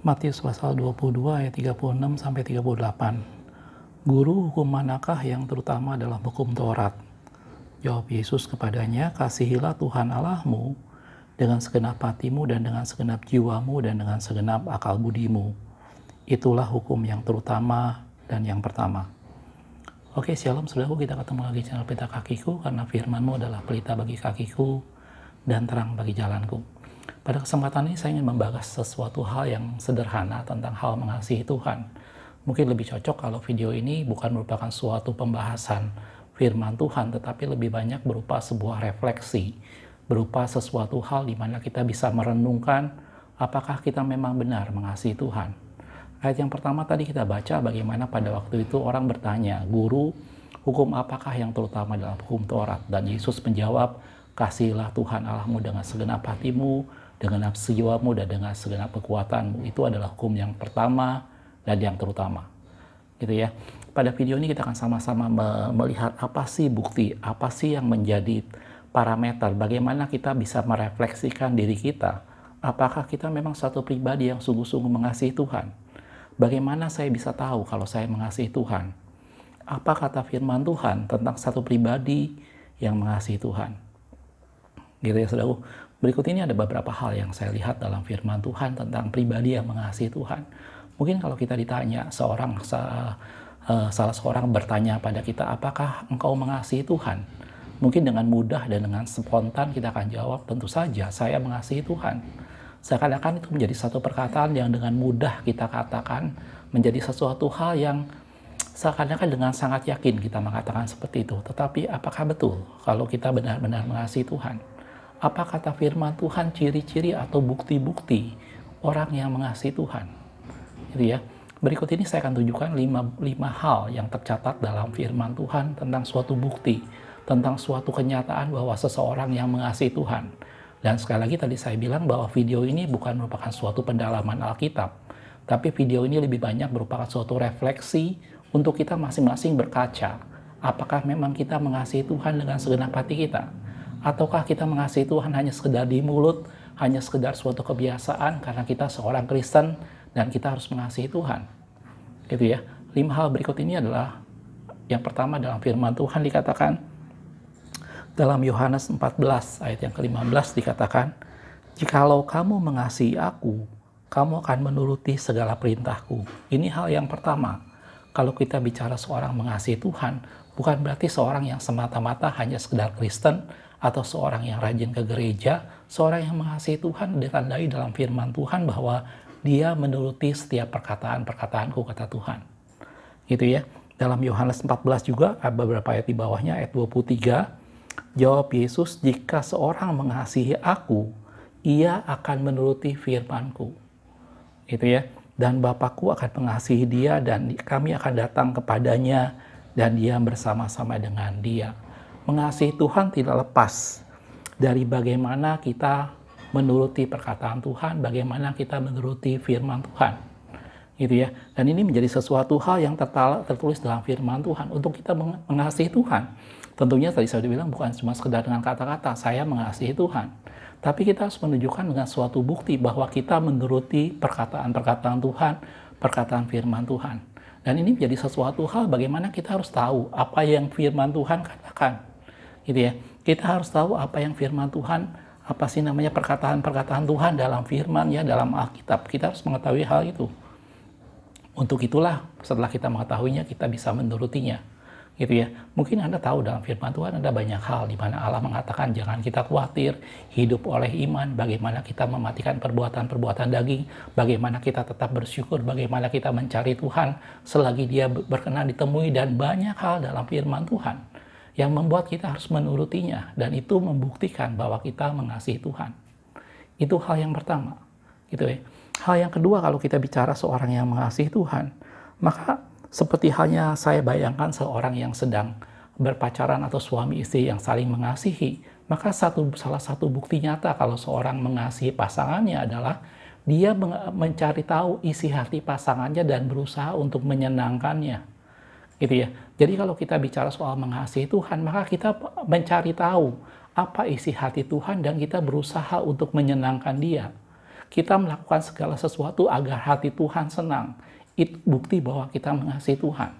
Matius pasal 22 ayat 36 sampai 38. Guru, hukum manakah yang terutama dalam hukum Taurat? Jawab Yesus kepadanya, kasihilah Tuhan Allahmu dengan segenap hatimu dan dengan segenap jiwamu dan dengan segenap akal budimu. Itulah hukum yang terutama dan yang pertama. Oke, shalom saudaraku, kita ketemu lagi channel Pelita Kakiku, karena firman-Mu adalah pelita bagi kakiku dan terang bagi jalanku. Pada kesempatan ini saya ingin membahas sesuatu hal yang sederhana tentang hal mengasihi Tuhan. Mungkin lebih cocok kalau video ini bukan merupakan suatu pembahasan firman Tuhan, tetapi lebih banyak berupa sebuah refleksi, berupa sesuatu hal di mana kita bisa merenungkan apakah kita memang benar mengasihi Tuhan. Ayat yang pertama tadi kita baca bagaimana pada waktu itu orang bertanya, Guru, hukum apakah yang terutama dalam hukum Taurat? Dan Yesus menjawab, kasihilah Tuhan Allahmu dengan segenap hatimu, dengan jiwamu, dan dengan segenap kekuatanmu. Itu adalah hukum yang pertama dan yang terutama. Gitu ya. Pada video ini kita akan sama-sama melihat apa sih bukti, apa sih yang menjadi parameter, bagaimana kita bisa merefleksikan diri kita. Apakah kita memang satu pribadi yang sungguh-sungguh mengasihi Tuhan? Bagaimana saya bisa tahu kalau saya mengasihi Tuhan? Apa kata firman Tuhan tentang satu pribadi yang mengasihi Tuhan? Gitu ya saudaraku. Berikut ini ada beberapa hal yang saya lihat dalam firman Tuhan tentang pribadi yang mengasihi Tuhan. Mungkin kalau kita ditanya, salah seorang bertanya pada kita, apakah engkau mengasihi Tuhan? Mungkin dengan mudah dan dengan spontan kita akan jawab, tentu saja saya mengasihi Tuhan. Seakan-akan itu menjadi satu perkataan yang dengan mudah kita katakan, menjadi sesuatu hal yang seakan-akan dengan sangat yakin kita mengatakan seperti itu. Tetapi apakah betul kalau kita benar-benar mengasihi Tuhan? Apa kata firman Tuhan ciri-ciri atau bukti-bukti orang yang mengasihi Tuhan? Gitu ya. Berikut ini saya akan tunjukkan 5 hal yang tercatat dalam firman Tuhan tentang suatu bukti, tentang suatu kenyataan bahwa seseorang yang mengasihi Tuhan. Dan sekali lagi tadi saya bilang bahwa video ini bukan merupakan suatu pendalaman Alkitab, tapi video ini lebih banyak merupakan suatu refleksi untuk kita masing-masing berkaca. Apakah memang kita mengasihi Tuhan dengan segenap hati kita? Ataukah kita mengasihi Tuhan hanya sekedar di mulut, hanya sekedar suatu kebiasaan karena kita seorang Kristen dan kita harus mengasihi Tuhan? Gitu ya. 5 hal berikut ini adalah yang pertama dalam firman Tuhan dikatakan, dalam Yohanes 14 ayat yang ke-15 dikatakan, jikalau kamu mengasihi aku, kamu akan menuruti segala perintahku. Ini hal yang pertama. Kalau kita bicara seorang mengasihi Tuhan, bukan berarti seorang yang semata-mata hanya sekedar Kristen, atau seorang yang rajin ke gereja. Seorang yang mengasihi Tuhan ditandai dalam firman Tuhan bahwa dia menuruti setiap perkataan-perkataanku, kata Tuhan. Gitu ya. Dalam Yohanes 14 juga, ada beberapa ayat di bawahnya, ayat 23, jawab Yesus, jika seorang mengasihi aku, ia akan menuruti firman-Ku. Gitu ya. Dan Bapa-Ku akan mengasihi dia dan kami akan datang kepadanya dan dia bersama-sama dengan dia. Mengasihi Tuhan tidak lepas dari bagaimana kita menuruti perkataan Tuhan, bagaimana kita menuruti firman Tuhan. Gitu ya. Dan ini menjadi sesuatu hal yang tertulis dalam firman Tuhan untuk kita mengasihi Tuhan. Tentunya tadi saya bilang bukan cuma sekedar dengan kata-kata, saya mengasihi Tuhan. Tapi kita harus menunjukkan dengan suatu bukti bahwa kita menuruti perkataan-perkataan Tuhan, perkataan firman Tuhan. Dan ini menjadi sesuatu hal bagaimana kita harus tahu apa yang firman Tuhan katakan. Gitu ya. Kita harus tahu apa yang firman Tuhan, apa sih namanya perkataan-perkataan Tuhan dalam firman ya, dalam Alkitab. Kita harus mengetahui hal itu. Untuk itulah setelah kita mengetahuinya kita bisa menurutinya. Gitu ya. Mungkin Anda tahu dalam firman Tuhan ada banyak hal di mana Allah mengatakan jangan kita khawatir, hidup oleh iman, bagaimana kita mematikan perbuatan-perbuatan daging, bagaimana kita tetap bersyukur, bagaimana kita mencari Tuhan selagi dia berkenan ditemui, dan banyak hal dalam firman Tuhan yang membuat kita harus menurutinya, dan itu membuktikan bahwa kita mengasihi Tuhan. Itu hal yang pertama. Gitu ya. Hal yang kedua, kalau kita bicara seorang yang mengasihi Tuhan, maka seperti halnya saya bayangkan seorang yang sedang berpacaran atau suami istri yang saling mengasihi, maka salah satu bukti nyata kalau seorang mengasihi pasangannya adalah dia mencari tahu isi hati pasangannya dan berusaha untuk menyenangkannya. Gitu ya. Jadi kalau kita bicara soal mengasihi Tuhan, maka kita mencari tahu apa isi hati Tuhan dan kita berusaha untuk menyenangkan dia. Kita melakukan segala sesuatu agar hati Tuhan senang. Itu bukti bahwa kita mengasihi Tuhan.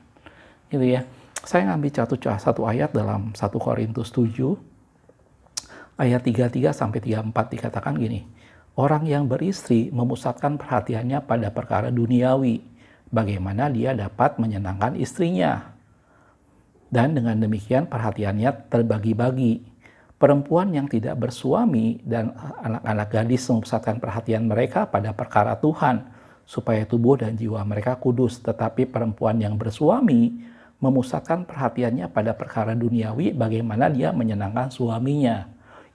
Gitu ya. Saya ngambil satu ayat dalam 1 Korintus 7 ayat 33 sampai 34 dikatakan gini. Orang yang beristri memusatkan perhatiannya pada perkara duniawi, bagaimana dia dapat menyenangkan istrinya. Dan dengan demikian perhatiannya terbagi-bagi. Perempuan yang tidak bersuami dan anak-anak gadis memusatkan perhatian mereka pada perkara Tuhan, supaya tubuh dan jiwa mereka kudus. Tetapi perempuan yang bersuami memusatkan perhatiannya pada perkara duniawi, bagaimana dia menyenangkan suaminya.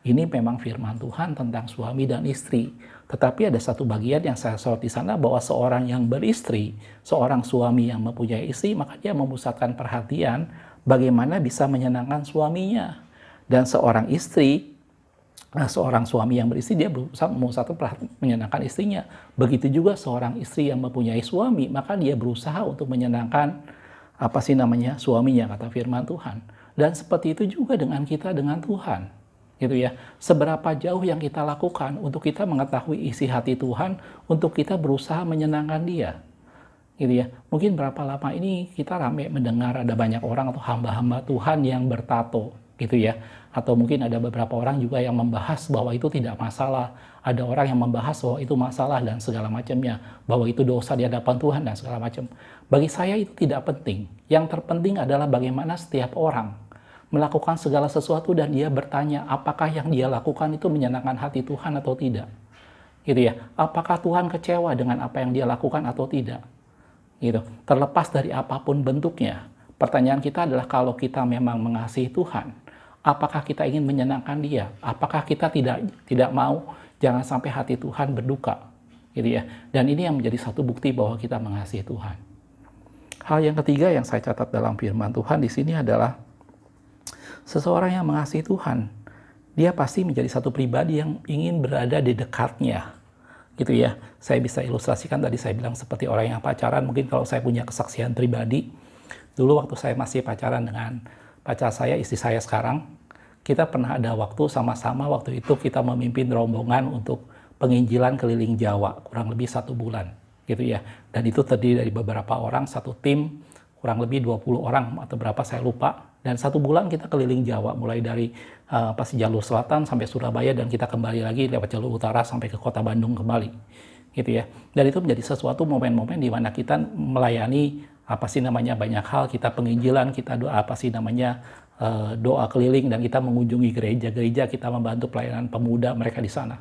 Ini memang firman Tuhan tentang suami dan istri. Tetapi ada satu bagian yang saya sorot di sana, bahwa seorang yang beristri, seorang suami yang mempunyai istri, maka dia memusatkan perhatian bagaimana bisa menyenangkan suaminya. Dan seorang istri, seorang suami yang beristri, dia berusaha menyenangkan istrinya. Begitu juga seorang istri yang mempunyai suami, maka dia berusaha untuk menyenangkan suaminya, kata firman Tuhan. Dan seperti itu juga dengan kita dengan Tuhan. Gitu ya. Seberapa jauh yang kita lakukan untuk kita mengetahui isi hati Tuhan, untuk kita berusaha menyenangkan Dia. Gitu ya. Mungkin berapa lama ini kita ramai mendengar ada banyak orang atau hamba-hamba Tuhan yang bertato, gitu ya. Atau mungkin ada beberapa orang juga yang membahas bahwa itu tidak masalah. Ada orang yang membahas bahwa itu masalah dan segala macamnya, bahwa itu dosa di hadapan Tuhan dan segala macam. Bagi saya itu tidak penting. Yang terpenting adalah bagaimana setiap orang melakukan segala sesuatu dan dia bertanya apakah yang dia lakukan itu menyenangkan hati Tuhan atau tidak. Gitu ya. Apakah Tuhan kecewa dengan apa yang dia lakukan atau tidak. Gitu. Terlepas dari apapun bentuknya. Pertanyaan kita adalah, kalau kita memang mengasihi Tuhan, apakah kita ingin menyenangkan Dia? Apakah kita tidak mau jangan sampai hati Tuhan berduka? Gitu ya. Dan ini yang menjadi satu bukti bahwa kita mengasihi Tuhan. Hal yang ketiga yang saya catat dalam firman Tuhan di sini adalah, seseorang yang mengasihi Tuhan, dia pasti menjadi satu pribadi yang ingin berada di dekatnya. Gitu ya. Saya bisa ilustrasikan, tadi saya bilang seperti orang yang pacaran. Mungkin kalau saya punya kesaksian pribadi, dulu waktu saya masih pacaran dengan pacar saya, istri saya sekarang, kita pernah ada waktu sama-sama, waktu itu kita memimpin rombongan untuk penginjilan keliling Jawa, kurang lebih 1 bulan. Gitu ya. Dan itu terdiri dari beberapa orang, satu tim, kurang lebih 20 orang atau berapa saya lupa. Dan 1 bulan kita keliling Jawa, mulai dari jalur selatan sampai Surabaya, dan kita kembali lagi lewat jalur utara sampai ke kota Bandung kembali. Gitu ya. Dan itu menjadi sesuatu momen-momen di mana kita melayani banyak hal, kita penginjilan, kita doa keliling, dan kita mengunjungi gereja-gereja, kita membantu pelayanan pemuda mereka di sana.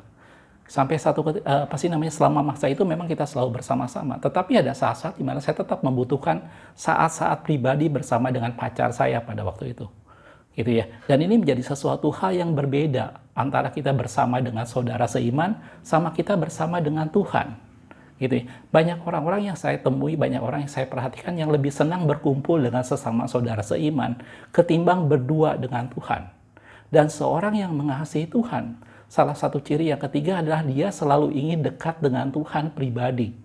Sampai selama masa itu memang kita selalu bersama-sama. Tetapi ada saat-saat di mana saya tetap membutuhkan saat-saat pribadi bersama dengan pacar saya pada waktu itu. Gitu ya. Dan ini menjadi sesuatu hal yang berbeda antara kita bersama dengan saudara seiman sama kita bersama dengan Tuhan. Gitu ya. Banyak orang-orang yang saya temui, banyak orang yang saya perhatikan yang lebih senang berkumpul dengan sesama saudara seiman ketimbang berdua dengan Tuhan. Dan seorang yang mengasihi Tuhan, salah satu ciri yang ketiga adalah dia selalu ingin dekat dengan Tuhan pribadi.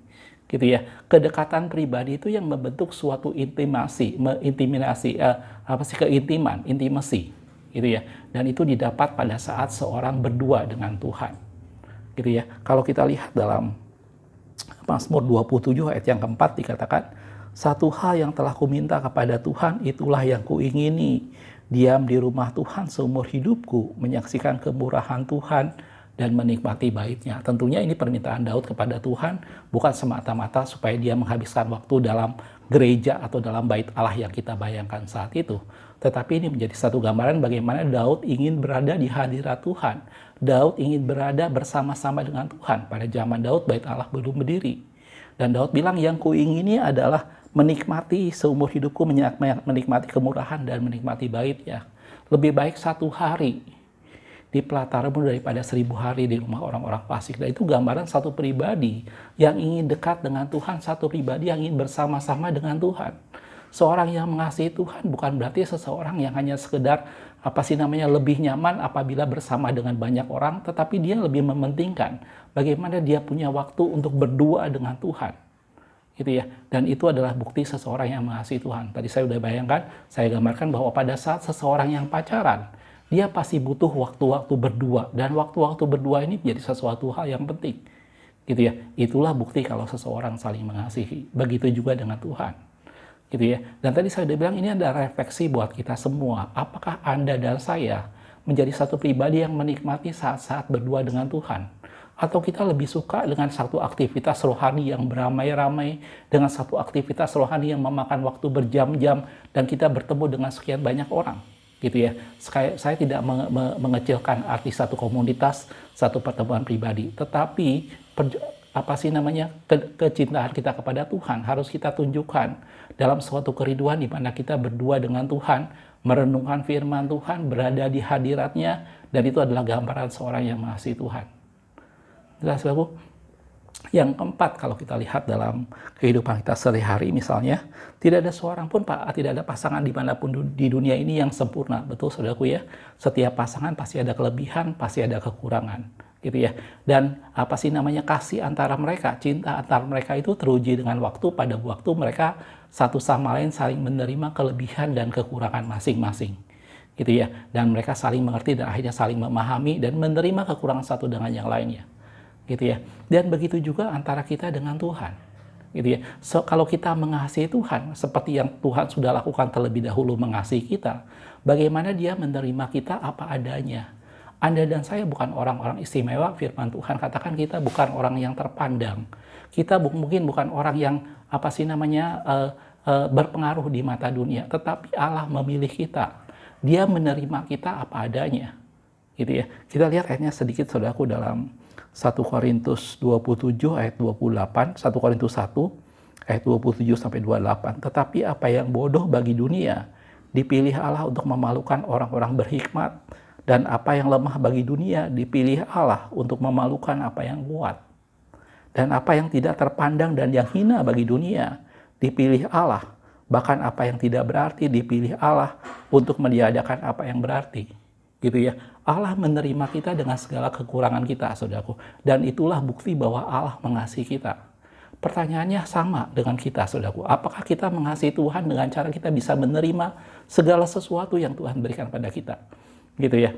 Gitu ya. Kedekatan pribadi itu yang membentuk suatu keintiman, intimasi. Gitu ya. Dan itu didapat pada saat seorang berdua dengan Tuhan. Gitu ya. Kalau kita lihat dalam Mazmur 27 ayat yang keempat dikatakan, satu hal yang telah kuminta kepada Tuhan, itulah yang kuingini, diam di rumah Tuhan seumur hidupku, menyaksikan kemurahan Tuhan dan menikmati baitnya. Tentunya ini permintaan Daud kepada Tuhan, bukan semata-mata supaya dia menghabiskan waktu dalam gereja atau dalam bait Allah yang kita bayangkan saat itu. Tetapi ini menjadi satu gambaran bagaimana Daud ingin berada di hadirat Tuhan. Daud ingin berada bersama-sama dengan Tuhan. Pada zaman Daud, bait Allah belum berdiri. Dan Daud bilang, yang kuingini adalah menikmati seumur hidupku, menikmati kemurahan dan menikmati baitnya. Lebih baik 1 hari di pelataranmu daripada 1000 hari di rumah orang-orang fasik. Dan itu gambaran satu pribadi yang ingin dekat dengan Tuhan, satu pribadi yang ingin bersama-sama dengan Tuhan. Seorang yang mengasihi Tuhan bukan berarti seseorang yang hanya sekedar lebih nyaman apabila bersama dengan banyak orang, tetapi dia lebih mementingkan bagaimana dia punya waktu untuk berdua dengan Tuhan. Gitu ya. Dan itu adalah bukti seseorang yang mengasihi Tuhan. Tadi saya sudah bayangkan, saya gambarkan bahwa pada saat seseorang yang pacaran, dia pasti butuh waktu-waktu berdua, dan waktu-waktu berdua ini menjadi sesuatu hal yang penting. gitu ya. Itulah bukti kalau seseorang saling mengasihi. Begitu juga dengan Tuhan, gitu ya. Dan tadi saya udah bilang ini ada refleksi buat kita semua. Apakah Anda dan saya menjadi satu pribadi yang menikmati saat-saat berdua dengan Tuhan? Atau kita lebih suka dengan satu aktivitas rohani yang beramai-ramai, dengan satu aktivitas rohani yang memakan waktu berjam-jam, dan kita bertemu dengan sekian banyak orang, gitu ya. Saya tidak mengecilkan arti satu komunitas, satu pertemuan pribadi, tetapi kecintaan kita kepada Tuhan harus kita tunjukkan dalam suatu kerinduan di mana kita berdua dengan Tuhan, merenungkan firman Tuhan, berada di hadiratnya, dan itu adalah gambaran seorang yang mengasihi Tuhan. Jelas Bapak? Yang keempat, kalau kita lihat dalam kehidupan kita sehari-hari misalnya, tidak ada seorang pun, tidak ada pasangan dimanapun di dunia ini yang sempurna. Betul saudaraku ya? Setiap pasangan pasti ada kelebihan, pasti ada kekurangan, gitu ya. Dan kasih antara mereka, cinta antara mereka itu teruji dengan waktu. Pada waktu mereka satu sama lain saling menerima kelebihan dan kekurangan masing-masing, gitu ya. Dan mereka saling mengerti dan akhirnya saling memahami dan menerima kekurangan satu dengan yang lainnya, gitu ya. Dan begitu juga antara kita dengan Tuhan, gitu ya. Kalau kita mengasihi Tuhan seperti yang Tuhan sudah lakukan terlebih dahulu mengasihi kita, bagaimana Dia menerima kita apa adanya. Anda dan saya bukan orang-orang istimewa. Firman Tuhan katakan kita bukan orang yang terpandang. Kita mungkin bukan orang yang berpengaruh di mata dunia, tetapi Allah memilih kita. Dia menerima kita apa adanya, gitu ya. Kita lihat ayatnya sedikit saudaraku dalam 1 Korintus 27 ayat 28, 1 Korintus 1 ayat 27 sampai 28. Tetapi apa yang bodoh bagi dunia dipilih Allah untuk memalukan orang-orang berhikmat, dan apa yang lemah bagi dunia dipilih Allah untuk memalukan apa yang kuat. Dan apa yang tidak terpandang dan yang hina bagi dunia dipilih Allah, bahkan apa yang tidak berarti dipilih Allah untuk meniadakan apa yang berarti, gitu ya. Allah menerima kita dengan segala kekurangan kita, saudaraku. Dan itulah bukti bahwa Allah mengasihi kita. Pertanyaannya sama dengan kita, saudaraku. Apakah kita mengasihi Tuhan dengan cara kita bisa menerima segala sesuatu yang Tuhan berikan pada kita, gitu ya.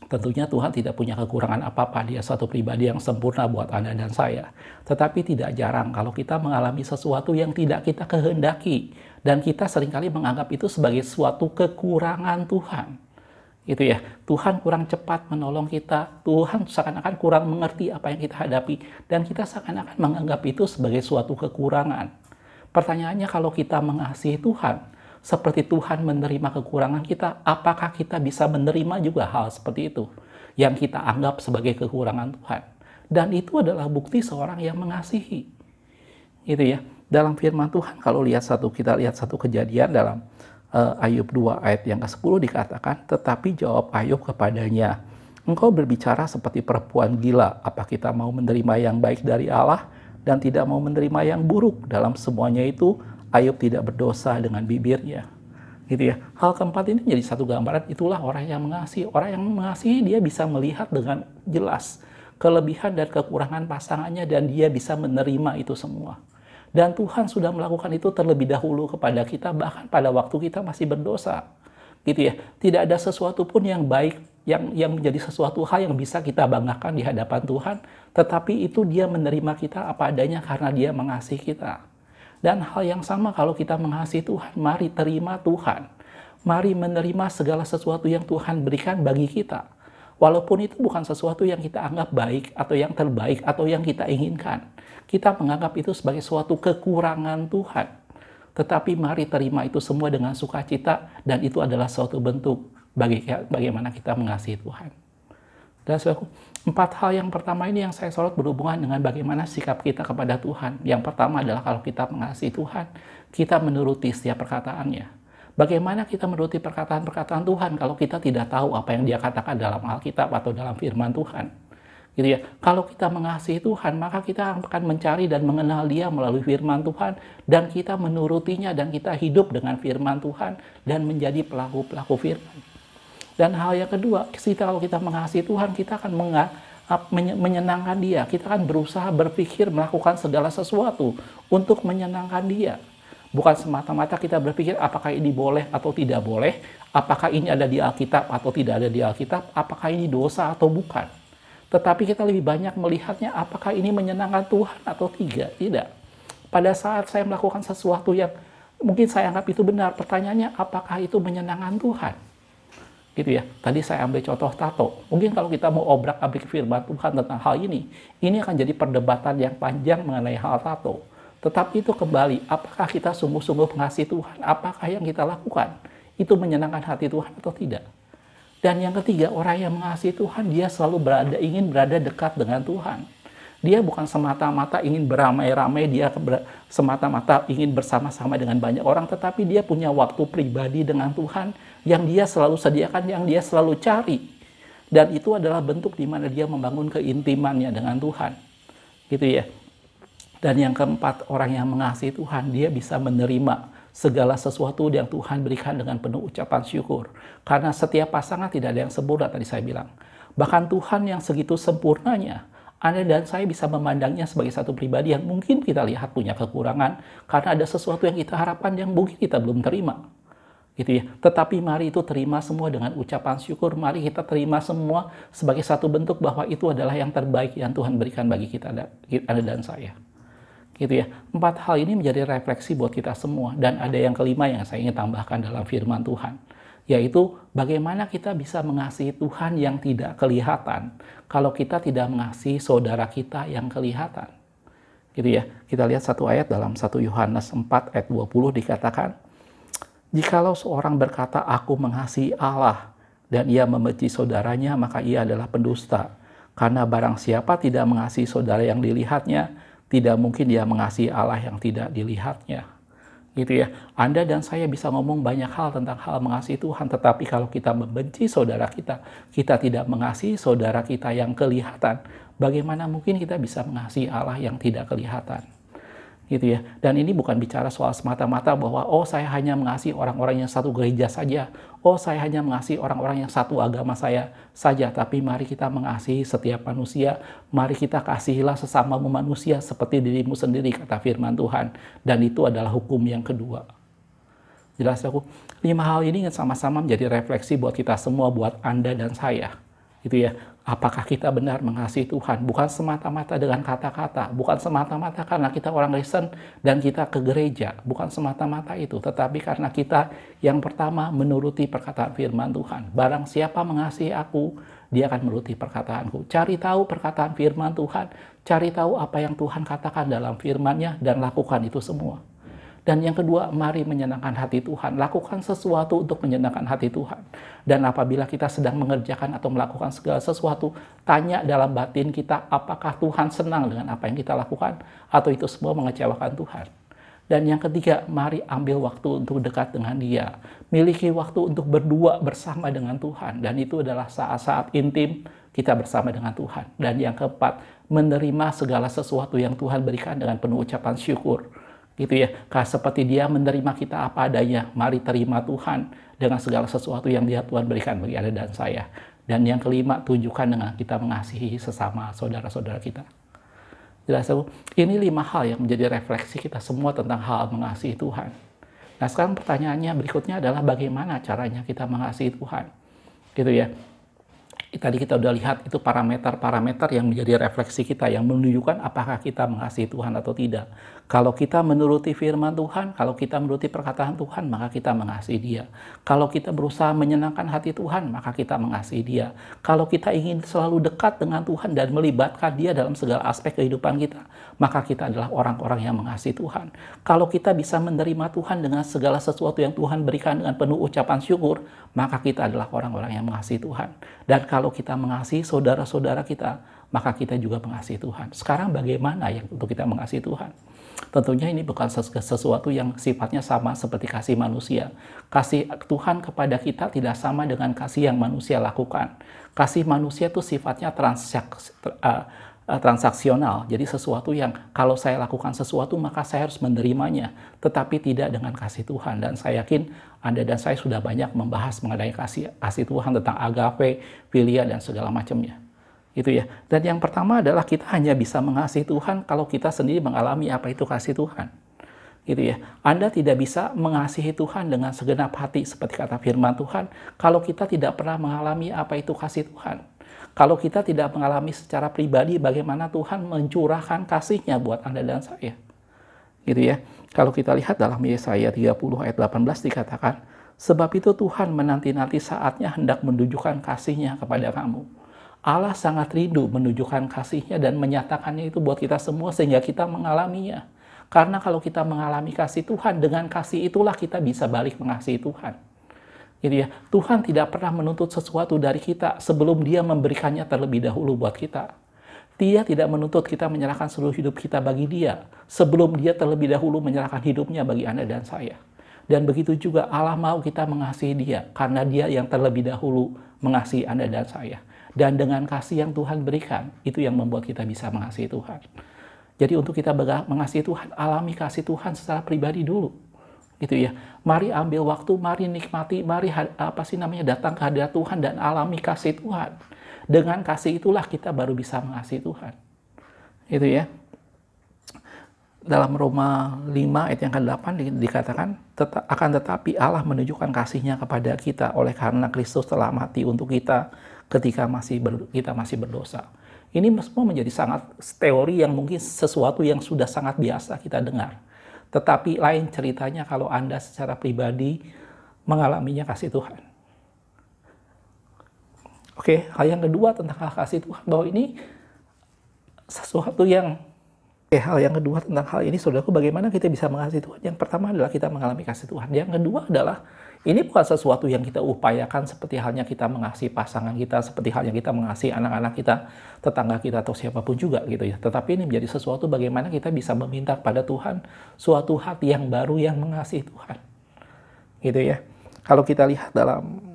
Tentunya Tuhan tidak punya kekurangan apa-apa. Dia suatu pribadi yang sempurna buat Anda dan saya. Tetapi tidak jarang kalau kita mengalami sesuatu yang tidak kita kehendaki, dan kita seringkali menganggap itu sebagai suatu kekurangan Tuhan, gitu ya. Tuhan kurang cepat menolong kita, Tuhan seakan-akan kurang mengerti apa yang kita hadapi, dan kita seakan-akan menganggap itu sebagai suatu kekurangan. Pertanyaannya, kalau kita mengasihi Tuhan seperti Tuhan menerima kekurangan kita, apakah kita bisa menerima juga hal seperti itu yang kita anggap sebagai kekurangan Tuhan? Dan itu adalah bukti seorang yang mengasihi, gitu ya. Dalam firman Tuhan, kalau kita lihat satu kejadian dalam Ayub 2 ayat yang ke-10 dikatakan, tetapi jawab Ayub kepadanya, engkau berbicara seperti perempuan gila. Apa kita mau menerima yang baik dari Allah dan tidak mau menerima yang buruk? Dalam semuanya itu Ayub tidak berdosa dengan bibirnya, gitu ya. Hal keempat ini menjadi satu gambaran, itulah orang yang mengasihi. Orang yang mengasihi, dia bisa melihat dengan jelas kelebihan dan kekurangan pasangannya, dan dia bisa menerima itu semua. Dan Tuhan sudah melakukan itu terlebih dahulu kepada kita, bahkan pada waktu kita masih berdosa, gitu ya. Tidak ada sesuatu pun yang baik, yang menjadi sesuatu hal yang bisa kita banggakan di hadapan Tuhan, tetapi itu Dia menerima kita apa adanya karena Dia mengasihi kita. Dan hal yang sama kalau kita mengasihi Tuhan, mari terima Tuhan. Mari menerima segala sesuatu yang Tuhan berikan bagi kita. Walaupun itu bukan sesuatu yang kita anggap baik, atau yang terbaik, atau yang kita inginkan. Kita menganggap itu sebagai suatu kekurangan Tuhan. Tetapi mari terima itu semua dengan sukacita, dan itu adalah suatu bentuk bagaimana kita mengasihi Tuhan. Dan saudaraku, 4 hal yang pertama ini yang saya sorot berhubungan dengan bagaimana sikap kita kepada Tuhan. Yang pertama adalah kalau kita mengasihi Tuhan, kita menuruti setiap perkataannya. Bagaimana kita menuruti perkataan-perkataan Tuhan kalau kita tidak tahu apa yang Dia katakan dalam Alkitab atau dalam firman Tuhan, gitu ya. Kalau kita mengasihi Tuhan, maka kita akan mencari dan mengenal Dia melalui firman Tuhan, dan kita menurutinya, dan kita hidup dengan firman Tuhan dan menjadi pelaku-pelaku firman. Dan hal yang kedua, kalau kita mengasihi Tuhan, kita akan menyenangkan Dia. Kita akan berusaha berpikir melakukan segala sesuatu untuk menyenangkan Dia. Bukan semata-mata kita berpikir apakah ini boleh atau tidak boleh, apakah ini ada di Alkitab atau tidak ada di Alkitab, apakah ini dosa atau bukan. Tetapi kita lebih banyak melihatnya apakah ini menyenangkan Tuhan atau tidak. Pada saat saya melakukan sesuatu yang mungkin saya anggap itu benar, pertanyaannya apakah itu menyenangkan Tuhan? Gitu ya. Tadi saya ambil contoh tato. Mungkin kalau kita mau obrak-abrik firman Tuhan tentang hal ini akan jadi perdebatan yang panjang mengenai hal tato. Tetapi itu kembali, apakah kita sungguh-sungguh mengasihi Tuhan? Apakah yang kita lakukan itu menyenangkan hati Tuhan atau tidak? Dan yang ketiga, orang yang mengasihi Tuhan, dia selalu ingin berada dekat dengan Tuhan. Dia bukan semata-mata ingin beramai-ramai, dia semata-mata ingin bersama-sama dengan banyak orang, tetapi dia punya waktu pribadi dengan Tuhan yang dia selalu sediakan, yang dia selalu cari. Dan itu adalah bentuk di mana dia membangun keintimannya dengan Tuhan. Gitu ya. Dan yang keempat, orang yang mengasihi Tuhan, dia bisa menerima segala sesuatu yang Tuhan berikan dengan penuh ucapan syukur. Karena setiap pasangan tidak ada yang sempurna, tadi saya bilang. Bahkan Tuhan yang segitu sempurnanya, Anda dan saya bisa memandangnya sebagai satu pribadi yang mungkin kita lihat punya kekurangan, karena ada sesuatu yang kita harapkan yang mungkin kita belum terima. Gitu ya. Tetapi mari itu terima semua dengan ucapan syukur. Mari kita terima semua sebagai satu bentuk bahwa itu adalah yang terbaik yang Tuhan berikan bagi kita, Anda dan saya. Gitu ya. 4 hal ini menjadi refleksi buat kita semua. Dan ada yang kelima yang saya ingin tambahkan dalam firman Tuhan, yaitu bagaimana kita bisa mengasihi Tuhan yang tidak kelihatan kalau kita tidak mengasihi saudara kita yang kelihatan. Gitu ya. Kita lihat satu ayat dalam 1 Yohanes 4 ayat 20 dikatakan, "Jikalau seorang berkata, aku mengasihi Allah, dan ia membenci saudaranya, maka ia adalah pendusta. Karena barang siapa tidak mengasihi saudara yang dilihatnya, tidak mungkin dia mengasihi Allah yang tidak dilihatnya." Gitu ya. Anda dan saya bisa ngomong banyak hal tentang hal mengasihi Tuhan, tetapi kalau kita membenci saudara kita tidak mengasihi saudara kita yang kelihatan, bagaimana mungkin kita bisa mengasihi Allah yang tidak kelihatan? Gitu ya. Dan ini bukan bicara soal semata-mata bahwa saya hanya mengasihi orang-orang yang satu gereja saja, saya hanya mengasihi orang-orang yang satu agama saya saja, tapi mari kita mengasihi setiap manusia, mari kita kasihilah sesamamu manusia seperti dirimu sendiri, kata firman Tuhan. Dan itu adalah hukum yang kedua. Jelas aku? 5 hal ini sama-sama menjadi refleksi buat kita semua, buat Anda dan saya. Gitu ya. Apakah kita benar mengasihi Tuhan? Bukan semata-mata dengan kata-kata, bukan semata-mata karena kita orang Kristen dan kita ke gereja, bukan semata-mata itu, tetapi karena kita yang pertama menuruti perkataan firman Tuhan. Barang siapa mengasihi aku, dia akan menuruti perkataanku. Cari tahu perkataan firman Tuhan, cari tahu apa yang Tuhan katakan dalam firman-Nya dan lakukan itu semua. Dan yang kedua, mari menyenangkan hati Tuhan. Lakukan sesuatu untuk menyenangkan hati Tuhan. Dan apabila kita sedang mengerjakan atau melakukan segala sesuatu, tanya dalam batin kita, apakah Tuhan senang dengan apa yang kita lakukan? Atau itu semua mengecewakan Tuhan? Dan yang ketiga, mari ambil waktu untuk dekat dengan Dia. Miliki waktu untuk berdua bersama dengan Tuhan. Dan itu adalah saat-saat intim kita bersama dengan Tuhan. Dan yang keempat, menerima segala sesuatu yang Tuhan berikan dengan penuh ucapan syukur. Gitu ya, karena seperti Dia menerima kita apa adanya, mari terima Tuhan dengan segala sesuatu yang Tuhan berikan bagi Anda dan saya. Dan yang kelima, tunjukkan dengan kita mengasihi sesama saudara-saudara kita. Jelas, ini 5 hal yang menjadi refleksi kita semua tentang hal mengasihi Tuhan. Nah, sekarang pertanyaannya berikutnya adalah bagaimana caranya kita mengasihi Tuhan. Gitu ya. Tadi kita udah lihat itu parameter-parameter yang menjadi refleksi kita, yang menunjukkan apakah kita mengasihi Tuhan atau tidak. Kalau kita menuruti firman Tuhan, kalau kita menuruti perkataan Tuhan, maka kita mengasihi Dia. Kalau kita berusaha menyenangkan hati Tuhan, maka kita mengasihi Dia. Kalau kita ingin selalu dekat dengan Tuhan dan melibatkan Dia dalam segala aspek kehidupan kita, maka kita adalah orang-orang yang mengasihi Tuhan. Kalau kita bisa menerima Tuhan dengan segala sesuatu yang Tuhan berikan dengan penuh ucapan syukur, maka kita adalah orang-orang yang mengasihi Tuhan. Dan kalau kita mengasihi saudara-saudara kita, maka kita juga mengasihi Tuhan. Sekarang bagaimana yang untuk kita mengasihi Tuhan? Tentunya ini bukan sesuatu yang sifatnya sama seperti kasih manusia. Kasih Tuhan kepada kita tidak sama dengan kasih yang manusia lakukan. Kasih manusia itu sifatnya transaksional. Jadi sesuatu yang kalau saya lakukan sesuatu maka saya harus menerimanya. Tetapi tidak dengan kasih Tuhan. Dan saya yakin Anda dan saya sudah banyak membahas mengenai kasih Tuhan tentang agape, philia, dan segala macamnya. Gitu ya. Dan yang pertama adalah kita hanya bisa mengasihi Tuhan kalau kita sendiri mengalami apa itu kasih Tuhan. Gitu ya. Anda tidak bisa mengasihi Tuhan dengan segenap hati seperti kata firman Tuhan kalau kita tidak pernah mengalami apa itu kasih Tuhan. Kalau kita tidak mengalami secara pribadi bagaimana Tuhan mencurahkan kasih-Nya buat Anda dan saya. Gitu ya. Kalau kita lihat dalam Yesaya 30 ayat 18 dikatakan, sebab itu Tuhan menanti-nanti saatnya hendak menunjukkan kasih-Nya kepada kamu. Allah sangat rindu menunjukkan kasih-Nya dan menyatakannya itu buat kita semua sehingga kita mengalaminya. Karena kalau kita mengalami kasih Tuhan, dengan kasih itulah kita bisa balik mengasihi Tuhan. Gitu ya. Tuhan tidak pernah menuntut sesuatu dari kita sebelum Dia memberikannya terlebih dahulu buat kita. Dia tidak menuntut kita menyerahkan seluruh hidup kita bagi Dia sebelum Dia terlebih dahulu menyerahkan hidupnya bagi Anda dan saya. Dan begitu juga Allah mau kita mengasihi Dia karena Dia yang terlebih dahulu mengasihi Anda dan saya. Dan dengan kasih yang Tuhan berikan, itu yang membuat kita bisa mengasihi Tuhan. Jadi untuk kita mengasihi Tuhan, alami kasih Tuhan secara pribadi dulu. Gitu ya. Mari ambil waktu, mari nikmati, mari datang ke hadirat Tuhan dan alami kasih Tuhan. Dengan kasih itulah kita baru bisa mengasihi Tuhan. Gitu ya. Dalam Roma 5 ayat yang ke-8 dikatakan, akan tetapi Allah menunjukkan kasih-Nya kepada kita oleh karena Kristus telah mati untuk kita ketika kita masih berdosa. Ini semua menjadi sangat teori yang mungkin sesuatu yang sudah sangat biasa kita dengar. Tetapi lain ceritanya kalau Anda secara pribadi mengalaminya kasih Tuhan. Oke, hal yang kedua tentang kasih Tuhan, bahwa ini sesuatu yang hal yang kedua tentang hal ini, saudaraku, bagaimana kita bisa mengasihi Tuhan? Yang pertama adalah kita mengalami kasih Tuhan. Yang kedua adalah ini bukan sesuatu yang kita upayakan seperti halnya kita mengasihi pasangan kita, seperti halnya kita mengasihi anak-anak kita, tetangga kita, atau siapapun juga gitu ya. Tetapi ini menjadi sesuatu bagaimana kita bisa meminta kepada Tuhan suatu hati yang baru yang mengasihi Tuhan. Gitu ya. Kalau kita lihat dalam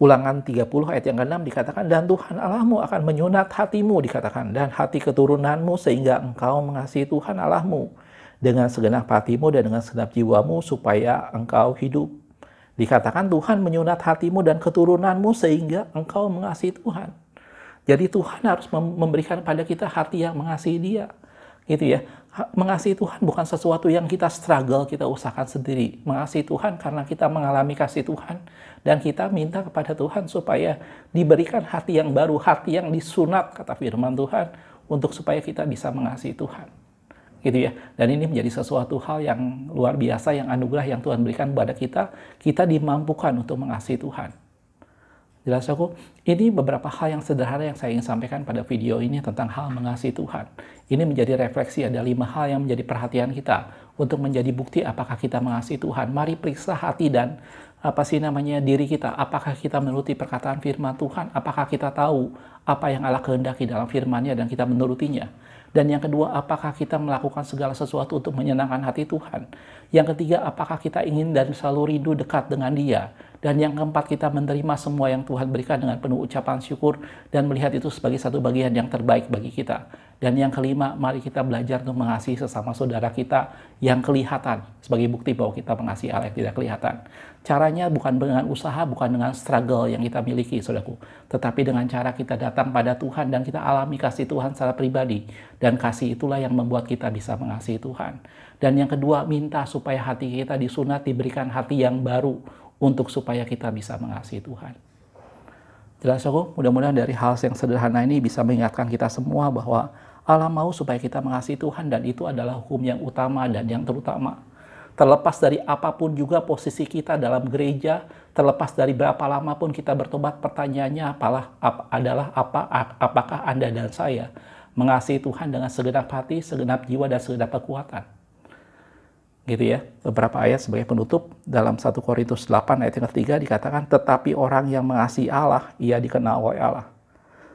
Ulangan 30 ayat yang ke-6 dikatakan, dan Tuhan Allahmu akan menyunat hatimu, dikatakan, dan hati keturunanmu sehingga engkau mengasihi Tuhan Allahmu dengan segenap hatimu dan dengan segenap jiwamu supaya engkau hidup. Dikatakan Tuhan menyunat hatimu dan keturunanmu sehingga engkau mengasihi Tuhan. Jadi Tuhan harus memberikan pada kita hati yang mengasihi Dia. Gitu ya. Mengasihi Tuhan bukan sesuatu yang kita struggle, kita usahakan sendiri. Mengasihi Tuhan karena kita mengalami kasih Tuhan dan kita minta kepada Tuhan supaya diberikan hati yang baru, hati yang disunat, kata firman Tuhan, untuk supaya kita bisa mengasihi Tuhan. Gitu ya. Dan ini menjadi sesuatu hal yang luar biasa, yang anugerah yang Tuhan berikan kepada kita dimampukan untuk mengasihi Tuhan. Jelas aku, ini beberapa hal yang sederhana yang saya ingin sampaikan pada video ini tentang hal mengasihi Tuhan. Ini menjadi refleksi, ada 5 hal yang menjadi perhatian kita untuk menjadi bukti apakah kita mengasihi Tuhan. Mari periksa hati dan diri kita. Apakah kita menuruti perkataan firman Tuhan? Apakah kita tahu apa yang Allah kehendaki dalam firman-Nya dan kita menurutinya? Dan yang kedua, apakah kita melakukan segala sesuatu untuk menyenangkan hati Tuhan? Yang ketiga, apakah kita ingin dan selalu rindu dekat dengan Dia? Dan yang keempat, kita menerima semua yang Tuhan berikan dengan penuh ucapan syukur dan melihat itu sebagai satu bagian yang terbaik bagi kita. Dan yang kelima, mari kita belajar untuk mengasihi sesama saudara kita yang kelihatan sebagai bukti bahwa kita mengasihi Allah yang tidak kelihatan. Caranya bukan dengan usaha, bukan dengan struggle yang kita miliki, saudaraku, tetapi dengan cara kita datang pada Tuhan dan kita alami kasih Tuhan secara pribadi. Dan kasih itulah yang membuat kita bisa mengasihi Tuhan. Dan yang kedua, minta supaya hati kita disunat, diberikan hati yang baru untuk supaya kita bisa mengasihi Tuhan. Jelas aku, mudah-mudahan dari hal yang sederhana ini bisa mengingatkan kita semua bahwa Allah mau supaya kita mengasihi Tuhan dan itu adalah hukum yang utama dan yang terutama. Terlepas dari apapun juga posisi kita dalam gereja, terlepas dari berapa lama pun kita bertobat, pertanyaannya apakah Anda dan saya mengasihi Tuhan dengan segenap hati, segenap jiwa, dan segenap kekuatan. Gitu ya. Beberapa ayat sebagai penutup dalam 1 Korintus 8 ayat yang ketiga dikatakan, tetapi orang yang mengasihi Allah, ia dikenal oleh Allah.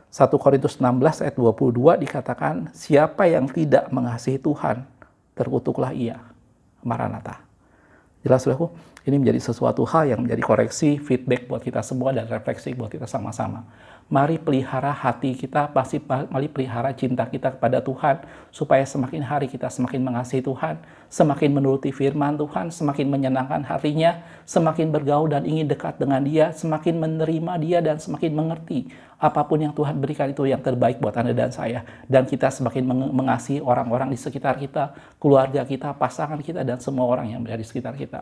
1 Korintus 16 ayat 22 dikatakan, siapa yang tidak mengasihi Tuhan, terkutuklah ia. Maranatha. Jelas saudaraku, ini menjadi sesuatu hal yang menjadi koreksi, feedback buat kita semua dan refleksi buat kita sama-sama. Mari pelihara hati kita, mari pelihara cinta kita kepada Tuhan, supaya semakin hari kita semakin mengasihi Tuhan, semakin menuruti firman Tuhan, semakin menyenangkan hatinya, semakin bergaul dan ingin dekat dengan Dia, semakin menerima Dia dan semakin mengerti apapun yang Tuhan berikan itu yang terbaik buat Anda dan saya. Dan kita semakin mengasihi orang-orang di sekitar kita, keluarga kita, pasangan kita, dan semua orang yang berada di sekitar kita.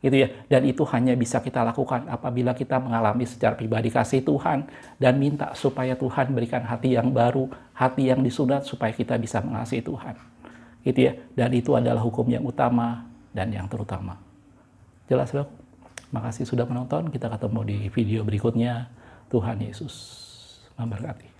Gitu ya. Dan itu hanya bisa kita lakukan apabila kita mengalami secara pribadi kasih Tuhan dan minta supaya Tuhan berikan hati yang baru, hati yang disunat supaya kita bisa mengasihi Tuhan. Gitu ya. Dan itu adalah hukum yang utama dan yang terutama. Jelas, Bro? Makasih sudah menonton. Kita ketemu di video berikutnya. Tuhan Yesus memberkati.